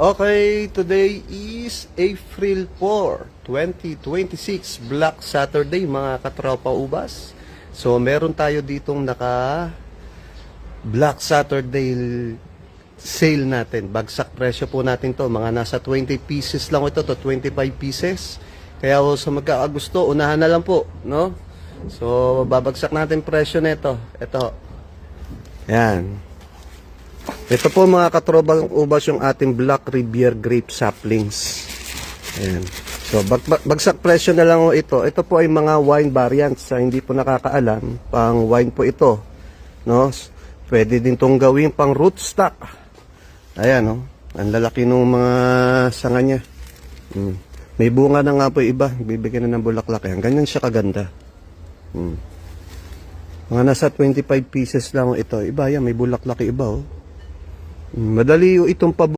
Okay, today is April 4, 2026, Black Saturday mga katropa ubas. So meron tayo ditong naka Black Saturday sale natin. Bagsak presyo po natin to, mga nasa 20 pieces lang ito to 25 pieces. Kaya sa magkakagusto, unahan na lang po, no? So babagsak natin presyo nito. Ito. Yan. Ito po mga katrobang ubas yung ating Black Riviere Grape Saplings. Ayan. So bagsak presyo na lang ito. Ito po ay mga wine variants. Hindi po nakakaalam, pang wine po ito, no? Pwede din tong gawin pang rootstock. Ayan, no? Ang lalaki ng mga sanga niya. May bunga na nga po iba. Bibigyan na ng bulaklak. Ayan. Ganyan siya kaganda. Mga nasa 25 pieces lang ito. Iba yan. May bulaklak iba, oh. Madali itong